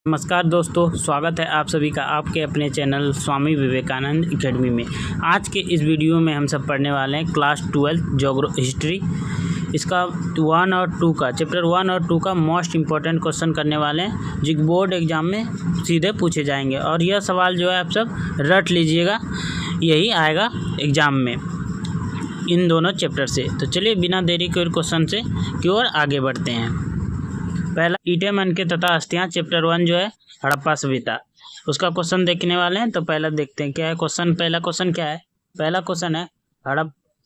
नमस्कार दोस्तों, स्वागत है आप सभी का आपके अपने चैनल स्वामी विवेकानंद एकेडमी में। आज के इस वीडियो में हम सब पढ़ने वाले हैं क्लास 12 हिस्ट्री। इसका 1 और 2 का चैप्टर 1 और 2 का मोस्ट इम्पॉर्टेंट क्वेश्चन करने वाले हैं जो बोर्ड एग्जाम में सीधे पूछे जाएंगे। और यह सवाल जो है आप सब रट लीजिएगा, यही आएगा एग्ज़ाम में इन दोनों चैप्टर से। तो चलिए बिना देरी के क्वेश्चन से की ओर आगे बढ़ते हैं। पहला ईंटें मनके तथा अस्थियां, चैप्टर 1 जो है हड़प्पा सभ्यता, उसका क्वेश्चन देखने वाले हैं। तो पहला देखते हैं क्या है क्वेश्चन। पहला क्वेश्चन क्या है? पहला क्वेश्चन है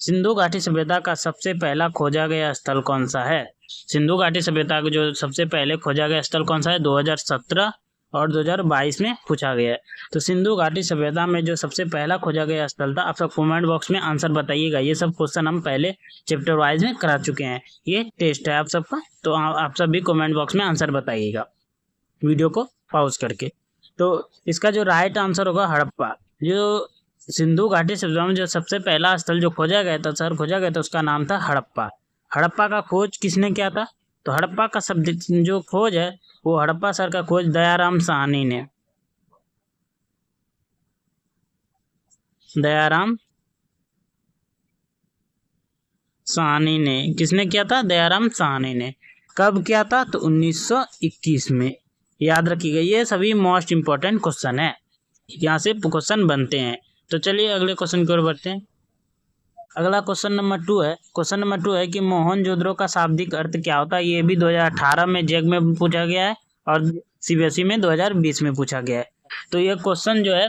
सिंधु घाटी सभ्यता का सबसे पहला खोजा गया स्थल कौन सा है? सिंधु घाटी सभ्यता का जो सबसे पहले खोजा गया स्थल कौन सा है? 2017 और 2022 में पूछा गया है। तो सिंधु घाटी सभ्यता में जो सबसे पहला खोजा गया स्थल था, आप सब कमेंट बॉक्स में आंसर बताइएगा। ये सब क्वेश्चन हम पहले चैप्टर वाइज में करा चुके हैं, ये टेस्ट है आप सबका। तो आप सब भी कमेंट बॉक्स में आंसर बताइएगा वीडियो को पॉज करके। तो इसका जो राइट आंसर होगा हड़प्पा। जो सिंधु घाटी सभ्यता में जो सबसे पहला स्थल जो खोजा गया था उसका नाम था हड़प्पा। हड़प्पा का खोज किसने किया था? तो हड़प्पा का शब्द जो खोज है वो हड़प्पा सर का खोज दयाराम साहनी ने किसने किया था? दयाराम साहनी ने। कब किया था? तो 1921 में। याद रखिएगा, ये सभी मोस्ट इंपॉर्टेंट क्वेश्चन है, यहाँ से क्वेश्चन बनते हैं। तो चलिए अगले क्वेश्चन की ओर बढ़ते हैं। अगला क्वेश्चन नंबर 2 है। क्वेश्चन नंबर 2 है कि मोहनजोदड़ो का शाब्दिक अर्थ क्या होता है? ये भी 2018 में जैक में पूछा गया है और सीबीएसई में 2020 में पूछा गया है। तो ये क्वेश्चन जो है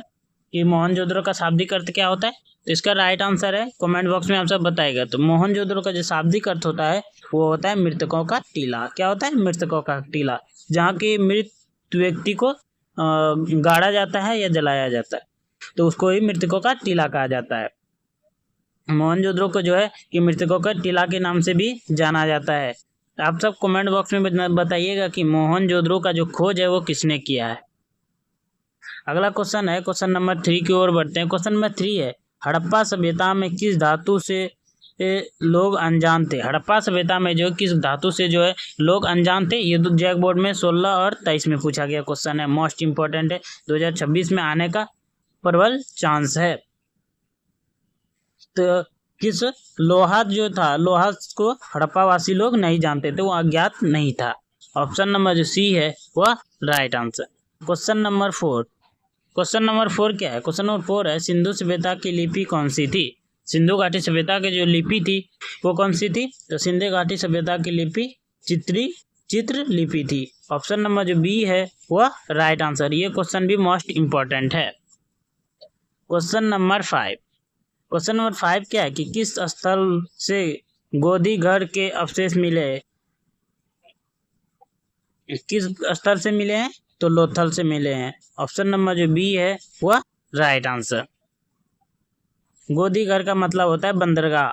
कि मोहनजोदड़ो का शाब्दिक अर्थ क्या होता है, तो इसका राइट आंसर है कमेंट बॉक्स में आप सब बताएगा। तो मोहनजोदड़ो का जो शाब्दिक अर्थ होता है वो होता है मृतकों का टीला। क्या होता है? मृतकों का टीला, जहाँ की मृत व्यक्ति को गाड़ा जाता है या जलाया जाता है, तो उसको ही मृतकों का टीला कहा जाता है। मोहनजोदड़ो को जो है कि मृतकों का टीला के नाम से भी जाना जाता है। आप सब कमेंट बॉक्स में बताइएगा कि मोहनजोदड़ो का जो खोज है वो किसने किया है। अगला क्वेश्चन है क्वेश्चन नंबर 3 की ओर बढ़ते हैं। क्वेश्चन नंबर 3 है हड़प्पा सभ्यता में किस धातु से लोग अनजान थे? हड़प्पा सभ्यता में जो किस धातु से जो है लोग अनजान थे? ये जैक बोर्ड में 16 और 23 में पूछा गया क्वेश्चन है, मोस्ट इंपॉर्टेंट है। 2026 में आने का प्रबल चांस है। तो किस लोहा जो था, लोहा को हड़प्पावासी लोग नहीं जानते थे, वो अज्ञात नहीं था। ऑप्शन नंबर जो सी है वह right answer. Question number 4। Question number 4 क्या है? क्वेश्चन नंबर 4 है सिंधु सभ्यता की लिपि कौन सी थी? सिंधु घाटी सभ्यता की जो लिपि थी वो कौन सी थी? तो सिंधु घाटी सभ्यता की लिपि चित्र लिपि थी। ऑप्शन नंबर जो बी है वह राइट आंसर। ये क्वेश्चन भी मोस्ट इंपॉर्टेंट है। Question number 5। क्वेश्चन नंबर 5 क्या है कि किस स्थल से गोदीगढ़ के अवशेष मिले? किस स्थल से मिले हैं? तो लोथल से मिले हैं। ऑप्शन नंबर जो बी है वह राइट आंसर। गोदीगढ़ का मतलब होता है बंदरगाह।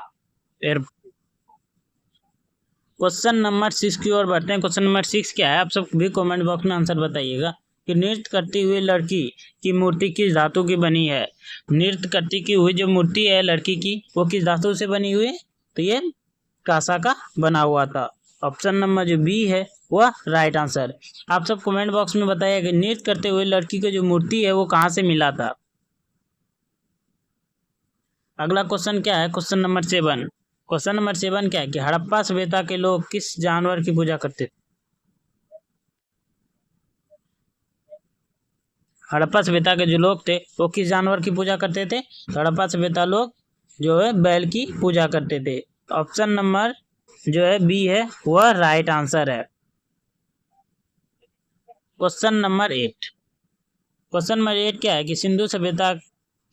क्वेश्चन नंबर 6 की ओर बढ़ते हैं। क्वेश्चन नंबर 6 क्या है? आप सब भी कमेंट बॉक्स में आंसर बताइएगा कि नृत्य करती हुई लड़की की मूर्ति किस धातु की बनी है? नृत्य करती हुई जो मूर्ति है लड़की की वो किस धातु से बनी हुई है? तो ये कांसा का बना हुआ था। ऑप्शन नंबर जो बी है वह राइट आंसर। आप सब कमेंट बॉक्स में बताइए कि नृत्य करते हुए लड़की की जो मूर्ति है वो कहाँ से मिला था। अगला क्वेश्चन क्या है? Question number 7। क्वेश्चन नंबर 7 क्या है कि हड़प्पा सभ्यता के लोग किस जानवर की पूजा करते थे? हड़प्पा सभ्यता के जो लोग थे वो किस जानवर की पूजा करते थे? हड़प्पा सभ्यता लोग जो है बैल की पूजा करते थे। ऑप्शन नंबर जो है बी है वह राइट आंसर है। Question number 8। क्वेश्चन नंबर 8 क्या है कि सिंधु सभ्यता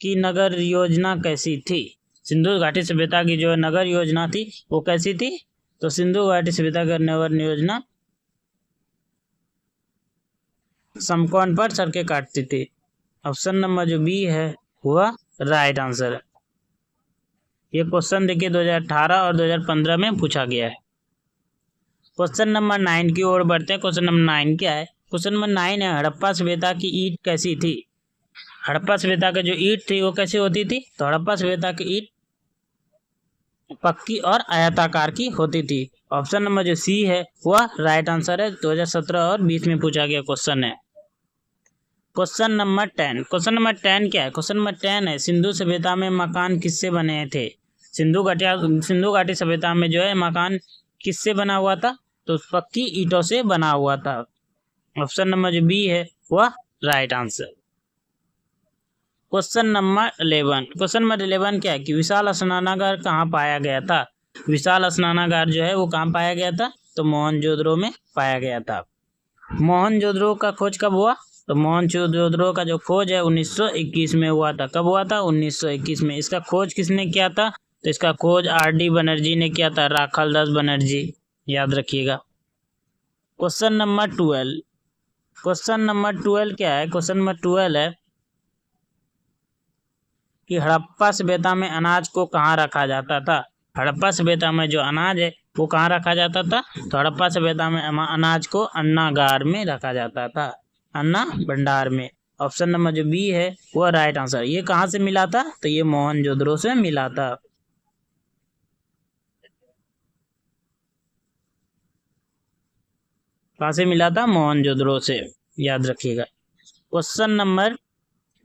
की नगर योजना कैसी थी? सिंधु घाटी सभ्यता की जो नगर योजना थी वो कैसी थी? तो सिंधु घाटी सभ्यता की नगर योजना समकोण पर सड़कें काटती थी। ऑप्शन नंबर जो बी है वह राइट आंसर है। ये क्वेश्चन देखिए 2018 और 2015 में पूछा गया है। क्वेश्चन नंबर 9 की ओर बढ़ते हैं। क्वेश्चन नंबर 9 क्या है? क्वेश्चन नंबर 9 है हड़प्पा सभ्यता की ईंट कैसी थी? हड़प्पा सभ्यता की जो ईंट थी वो कैसी होती थी? तो हड़प्पा सभ्यता की ईंट पक्की और आयताकार की होती थी। ऑप्शन नंबर जो सी है वह राइट आंसर है। 2017 और 20 में पूछा गया क्वेश्चन है। Question number 10। क्वेश्चन नंबर 10 क्या है? क्वेश्चन नंबर 10 है, सिंधु सभ्यता में मकान किससे बने थे? सिंधु घाटी सभ्यता में जो है मकान किससे बना हुआ था? तो पक्की ईंटों से बना हुआ था। ऑप्शन नंबर जो बी है वह right answer. Question number 11। Question number 11 क्या है कि विशाल स्नानागार कहाँ पाया गया था? विशाल स्नानागार जो है वो कहाँ पाया गया था? तो मोहनजोदड़ो में पाया गया था। मोहनजोदड़ो का खोज कब हुआ? तो मोहनजोदड़ो का जो खोज है 1921 में हुआ था। कब हुआ था? 1921 में। इसका खोज किसने किया था? तो इसका खोज आर.डी. बनर्जी ने किया था, राखालदास बनर्जी, याद रखिएगा। Question number 12। क्वेश्चन नंबर 12 क्या है? क्वेश्चन नंबर 12 है कि हड़प्पा सभ्यता में अनाज को कहाँ रखा जाता था? हड़प्पा सभ्यता में जो अनाज है वो कहाँ रखा जाता था? तो हड़प्पा सभ्यता में अनाज को अन्नागार में रखा जाता था, अन्ना भंडार में। ऑप्शन नंबर जो बी है वो राइट आंसर। ये कहाँ से मिला था? तो ये मोहनजोदड़ो से मिला था। कहाँ से मिला था? मोहनजोदड़ो से, याद रखिएगा। Question number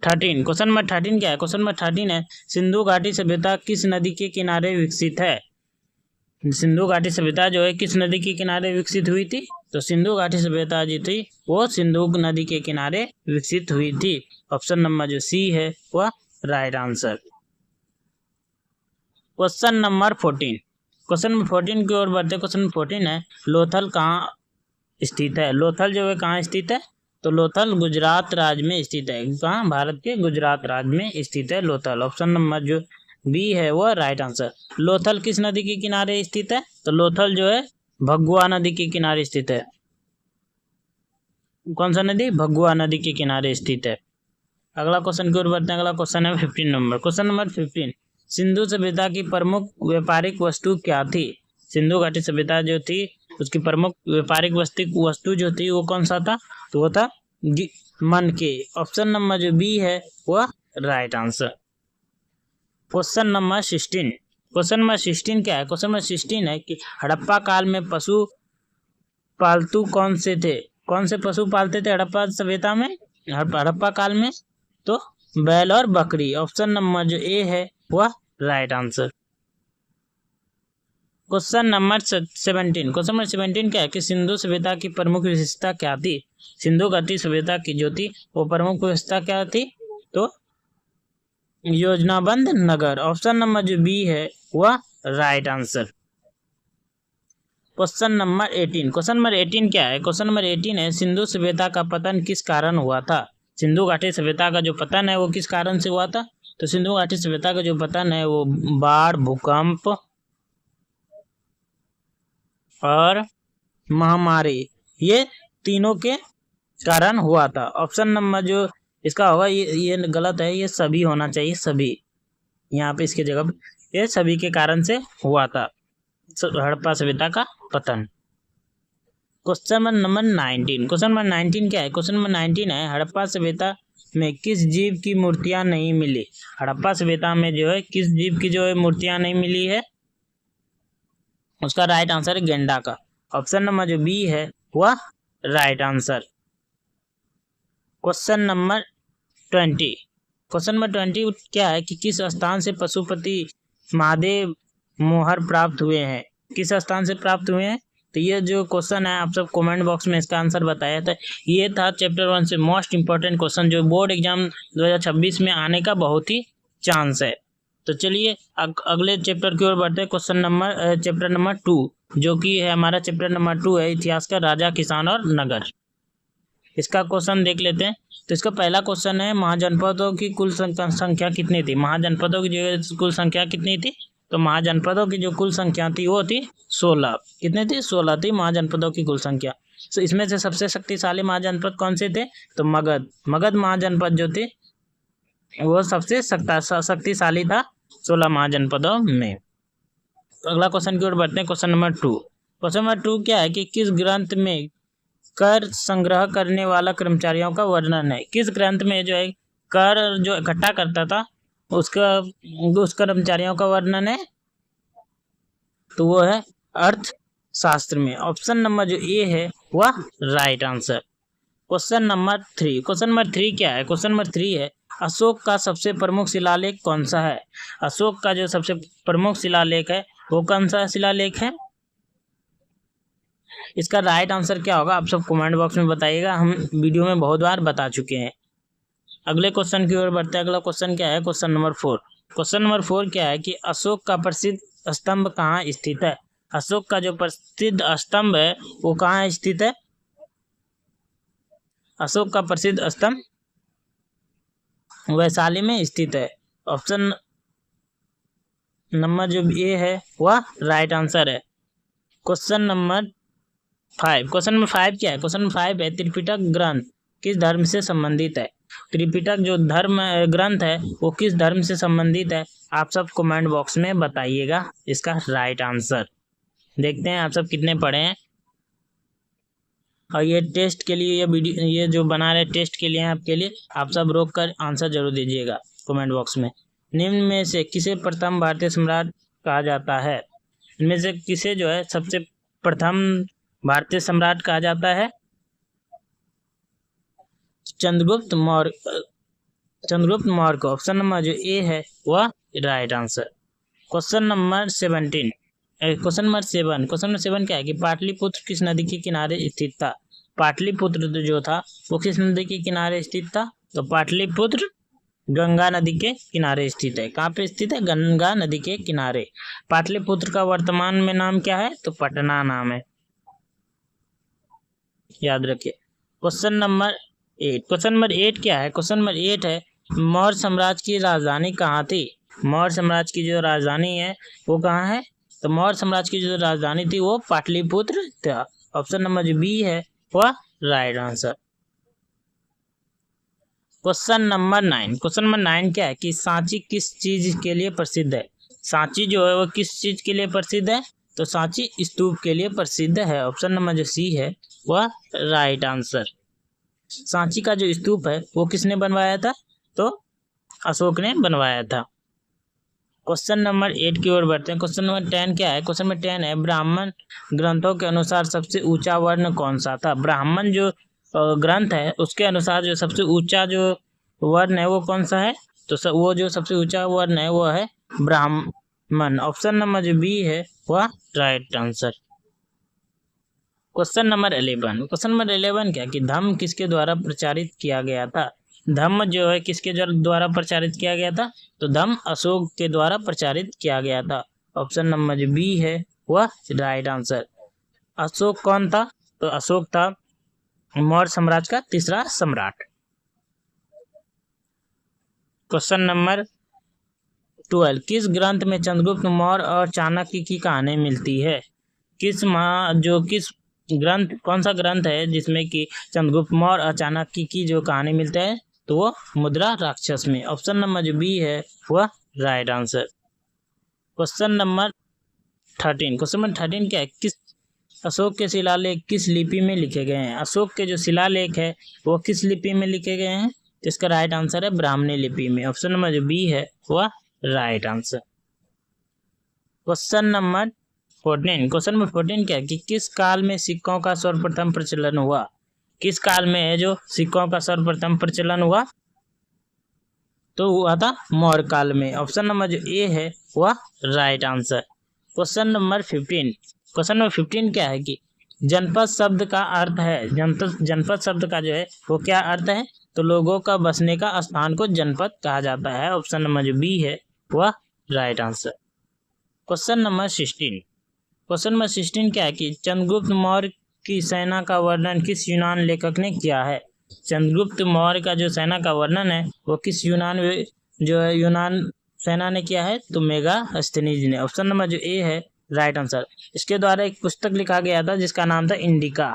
13। क्वेश्चन नंबर 13 क्या है? क्वेश्चन नंबर 13 है, सिंधु घाटी सभ्यता किस नदी के किनारे विकसित है? सिंधु घाटी सभ्यता जो है किस नदी के किनारे विकसित हुई थी? तो सिंधु घाटी सभ्यता जी थी वो सिंधु नदी के किनारे विकसित हुई थी। ऑप्शन नंबर जो सी है वह right answer. Question number 14। Question number 14 की ओर बढ़ते। क्वेश्चन नंबर 14 है, लोथल कहाँ स्थित है? लोथल जो है कहाँ स्थित है? तो लोथल गुजरात राज्य में स्थित है। कहाँ? भारत के गुजरात राज्य में स्थित है लोथल। ऑप्शन नंबर जो बी है वह राइट आंसर। लोथल किस नदी के किनारे स्थित है? तो लोथल जो है भगुआ नदी के किनारे स्थित है। कौन सा नदी? भगुआ नदी के किनारे स्थित है। अगला क्वेश्चन की ओर बढ़ते हैं। अगला क्वेश्चन है 15 नंबर। क्वेश्चन नंबर 15, सिंधु सभ्यता की प्रमुख व्यापारिक वस्तु क्या थी? सिंधु घाटी सभ्यता जो थी उसकी प्रमुख व्यापारिक वस्तु जो थी वो कौन सा था? तो वो था मनके। ऑप्शन नंबर जो बी है वह right answer. Question number 16। Question number 16 क्या है? क्वेश्चन नंबर 16 है कि हड़प्पा काल में पशु पालतू कौन से थे? कौन से पशु पालते थे हड़प्पा सभ्यता में, हड़प्पा काल में? तो बैल और बकरी। ऑप्शन नंबर जो ए है वह right answer. Question number 17। Question number 17 क्या है कि सिंधु सभ्यता की प्रमुख विशेषता क्या थी? सिंधु घाटी सभ्यता की जो थी वो प्रमुख विशेषता क्या थी? तो योजनाबद्ध नगर। ऑप्शन नंबर जो बी है वह right answer. Question number 18। Question number 18 क्या है? क्वेश्चन नंबर 18 है, सिंधु सभ्यता का पतन किस कारण हुआ था? सिंधु घाटी सभ्यता का जो पतन है वो किस कारण से हुआ था? तो सिंधु घाटी सभ्यता का जो पतन है वो बाढ़, भूकंप और महामारी, ये तीनों के कारण हुआ था। ऑप्शन नंबर जो इसका होगा ये गलत है, ये सभी होना चाहिए, सभी यहाँ पे इसके जगह ये सभी के कारण से हुआ था हड़प्पा सभ्यता का पतन। Question number 19। क्वेश्चन नंबर 19 क्या है? क्वेश्चन नंबर 19 है, हड़प्पा सभ्यता में किस जीव की मूर्तियां नहीं मिली? हड़प्पा सभ्यता में जो है किस जीव की जो है मूर्तियां नहीं मिली है? उसका राइट आंसर है गेंडा का। ऑप्शन नंबर जो बी है वह right answer. Question number 20। Question number 20 क्या है कि किस स्थान से पशुपति महादेव मोहर प्राप्त हुए हैं? किस स्थान से प्राप्त हुए हैं? तो ये जो क्वेश्चन है आप सब कमेंट बॉक्स में इसका आंसर बताया था। ये था चैप्टर 1 से मोस्ट इंपॉर्टेंट क्वेश्चन जो बोर्ड एग्जाम 2026 में आने का बहुत ही चांस है। तो चलिए अगले चैप्टर की ओर बढ़ते हैं। चैप्टर नंबर 2 जो कि है हमारा चैप्टर नंबर 2 है, इतिहास का राजा, किसान और नगर। इसका क्वेश्चन देख लेते हैं। तो इसका पहला क्वेश्चन है, महाजनपदों की कुल संख्या कितनी थी? महाजनपदों की जो कुल संख्या कितनी थी? तो महाजनपदों की जो कुल संख्या थी वो थी 16। कितनी थी? 16 थी महाजनपदों की कुल संख्या। तो इसमें से सबसे शक्तिशाली महाजनपद कौन से थे? तो मगध महाजनपद जो थे वो सबसे शक्तिशाली था 16 महाजनपदों में। तो अगला क्वेश्चन की ओर बढ़ते हैं। Question number 2। क्वेश्चन नंबर 2 क्या है कि किस ग्रंथ में कर संग्रह करने वाला कर्मचारियों का वर्णन है? किस ग्रंथ में जो है कर जो इकट्ठा करता था उस कर्मचारियों का वर्णन है? तो वो है अर्थशास्त्र में। ऑप्शन नंबर जो ए है वह right answer. Question number 3, question number 3 क्या है? क्वेश्चन नंबर 3 है अशोक का सबसे प्रमुख शिलालेख कौन सा है? अशोक का जो सबसे प्रमुख शिलालेख है वो कौन सा शिलालेख है? इसका राइट आंसर क्या होगा आप सब कमेंट बॉक्स में बताइएगा। हम वीडियो में बहुत बार बता चुके हैं। अगले क्वेश्चन की ओर बढ़ते हैं। अगला क्वेश्चन क्या है? क्वेश्चन नंबर 4, क्वेश्चन नंबर 4 क्या है कि अशोक का प्रसिद्ध स्तंभ कहाँ स्थित है? अशोक का जो प्रसिद्ध स्तंभ है वो कहाँ स्थित है? अशोक का प्रसिद्ध स्तंभ वैशाली में स्थित है। ऑप्शन नंबर जो ए है वह राइट आंसर है। क्वेश्चन नंबर 5, क्वेश्चन नंबर 5 क्या है? क्वेश्चन नंबर 5 है त्रिपिटक ग्रंथ किस धर्म से संबंधित है? त्रिपिटक जो धर्म ग्रंथ है वो किस धर्म से संबंधित है? आप सब कमेंट बॉक्स में बताइएगा इसका राइट आंसर। देखते हैं आप सब कितने पढ़े हैं। और ये टेस्ट के लिए ये वीडियो ये जो बना रहे टेस्ट के लिए आपके लिए, आप सब रोक कर आंसर जरूर दीजिएगा कमेंट बॉक्स में। निम्न में से किसे प्रथम भारतीय सम्राट कहा जाता है? इनमें से किसे जो है सबसे प्रथम भारतीय सम्राट कहा जाता है? चंद्रगुप्त मौर्य। चंद्रगुप्त मौर्य को ऑप्शन नंबर जो ए है वह right answer. Question number 17, question number 7, question number 7 क्या है कि पाटलिपुत्र किस नदी के किनारे स्थित था? पाटलिपुत्र जो था वो किस नदी के किनारे स्थित था? तो पाटलिपुत्र गंगा नदी के किनारे स्थित है। कहाँ पे स्थित है? गंगा नदी के किनारे। पाटलिपुत्र का वर्तमान में नाम क्या है? तो पटना नाम है, याद रखिए। क्वेश्चन नंबर 8, क्वेश्चन नंबर 8 क्या है? क्वेश्चन नंबर 8 है मौर्य साम्राज्य की राजधानी कहाँ थी? मौर्य साम्राज्य की जो राजधानी है वो कहाँ है? तो मौर्य साम्राज्य की जो राजधानी थी वो पाटलिपुत्र था। ऑप्शन नंबर जो बी है वह right answer. Question number 9, question number 9 क्या है कि सांची किस चीज के लिए प्रसिद्ध है? सांची जो है वो किस चीज के लिए प्रसिद्ध है? तो सांची स्तूप के लिए प्रसिद्ध है। ऑप्शन नंबर जो सी है वह राइट आंसर। सांची का जो स्तूप है वो किसने बनवाया था? तो अशोक ने बनवाया था। क्वेश्चन नंबर 8 की ओर बढ़ते हैं। क्वेश्चन नंबर 10 क्या है? क्वेश्चन नंबर 10 है ब्राह्मण ग्रंथों के अनुसार सबसे ऊंचा वर्ण कौन सा था? ब्राह्मण जो ग्रंथ है उसके अनुसार जो सबसे ऊंचा जो वर्ण है वो कौन सा है? तो वो जो सबसे ऊंचा वर्ण है वो है ब्राह्मण। ऑप्शन नंबर जो बी है वह right answer. Question number 11, question number 11 क्या कि धम्म किसके द्वारा प्रचारित किया गया था? धम्म जो है किसके द्वारा प्रचारित किया गया था? तो धम्म अशोक के द्वारा प्रचारित किया गया था। ऑप्शन नंबर जो बी है वह राइट आंसर। अशोक कौन था? तो अशोक था मौर्य साम्राज्य का तीसरा सम्राट। क्वेश्चन नंबर 12, किस ग्रंथ में चंद्रगुप्त मौर्य और चाणक्य की कहानी मिलती है? किस ग्रंथ, कौन सा ग्रंथ है जिसमें कि चंद्रगुप्त मौर्य और चाणक्य की जो कहानी मिलता है? तो वो मुद्रा राक्षस में। ऑप्शन नंबर जो बी है वह right answer. Question number 13, question number 13 क्या है? किस अशोक के शिलालेख किस लिपि में लिखे गए हैं? अशोक के जो शिलालेख है वो किस लिपि में लिखे गए हैं? तो इसका राइट आंसर है ब्राह्मणी लिपि में। ऑप्शन नंबर जो बी है वह right answer. Question number 14, question number 14 क्या है कि किस काल में सिक्कों का सर्वप्रथम प्रचलन हुआ? किस काल में है जो सिक्कों का सर्वप्रथम प्रचलन हुआ? तो हुआ था मौर्य काल में। ऑप्शन नंबर जो ए है वह right answer. Question number 15, question number 15 क्या है कि जनपद शब्द का अर्थ है? जनपद शब्द का जो है वो क्या अर्थ है? तो लोगों का बसने का स्थान को जनपद कहा जाता है। ऑप्शन नंबर जो बी है वह right answer. Question number 16, question number 16 क्या है कि चंद्रगुप्त मौर्य की सेना का वर्णन किस यूनान लेखक ने किया है? चंद्रगुप्त मौर्य का जो सेना का वर्णन है वो किस यूनान सेना ने किया है? तो मेगास्थनीज ने। ऑप्शन नंबर जो ए है राइट आंसर। इसके द्वारा एक पुस्तक लिखा गया था जिसका नाम था इंडिका।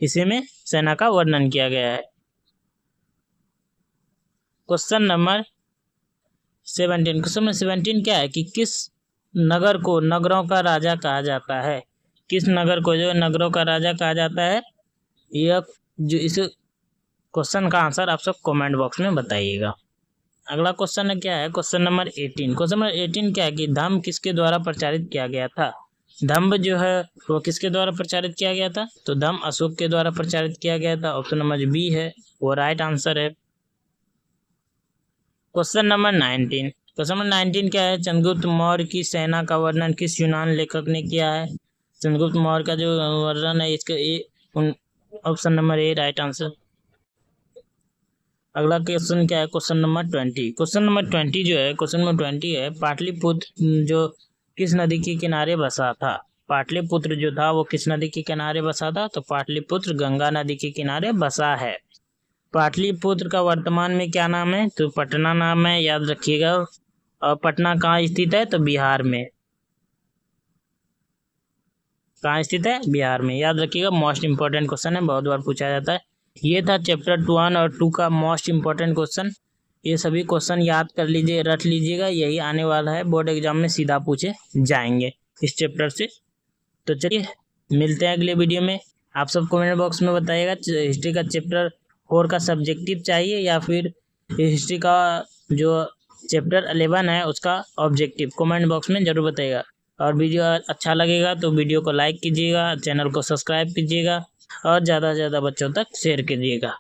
इसी में सेना का वर्णन किया गया है। क्वेश्चन नंबर 17, क्वेश्चन नंबर 17 क्या है कि किस नगर को नगरों का राजा कहा जाता है? किस नगर को जो नगरों का राजा कहा जाता है? यह जो इस क्वेश्चन का आंसर आप सब कमेंट बॉक्स में बताइएगा। अगला क्वेश्चन है क्या है? क्वेश्चन नंबर 18, क्वेश्चन नंबर 18 क्या है कि धम्म किसके द्वारा प्रचारित किया गया था? धम्म जो है वो किसके द्वारा प्रचारित किया गया था? तो धम्म अशोक के द्वारा प्रचारित किया गया था। ऑप्शन नंबर जो बी है वो राइट आंसर है। Question number 19। क्वेश्चन नंबर 19 क्या है? चंद्रगुप्त मौर्य की सेना का वर्णन किस यूनान लेखक ने किया है? चंद्रगुप्त मौर्य का जो वर्णन है इसका option number A right answer. अगला क्वेश्चन क्या है? Question number 20। क्वेश्चन नंबर 20 जो है, क्वेश्चन नंबर 20 है, पाटलिपुत्र जो किस नदी के किनारे बसा था? पाटलिपुत्र जो था वो किस नदी के किनारे बसा था? तो पाटलिपुत्र गंगा नदी के किनारे बसा है। पाटलिपुत्र का वर्तमान में क्या नाम है? तो पटना नाम है, याद रखिएगा। और पटना कहाँ स्थित है? तो बिहार में। कहाँ स्थित है? बिहार में, याद रखिएगा। मोस्ट इंपॉर्टेंट क्वेश्चन है, बहुत बार पूछा जाता है। ये था चैप्टर 1 और 2 का मोस्ट इंपॉर्टेंट क्वेश्चन। ये सभी क्वेश्चन याद कर लीजिए, रट लीजिएगा, यही आने वाला है बोर्ड एग्जाम में, सीधा पूछे जाएंगे इस चैप्टर से। तो चलिए मिलते हैं अगले वीडियो में। आप सब कमेंट बॉक्स में बताइएगा हिस्ट्री का चैप्टर 4 का सब्जेक्टिव चाहिए या फिर हिस्ट्री का जो चैप्टर 11 है उसका ऑब्जेक्टिव। कमेंट बॉक्स में जरूर बताइएगा। और वीडियो अच्छा लगेगा तो वीडियो को लाइक कीजिएगा, चैनल को सब्सक्राइब कीजिएगा और ज़्यादा से ज़्यादा बच्चों तक शेयर कीजिएगा।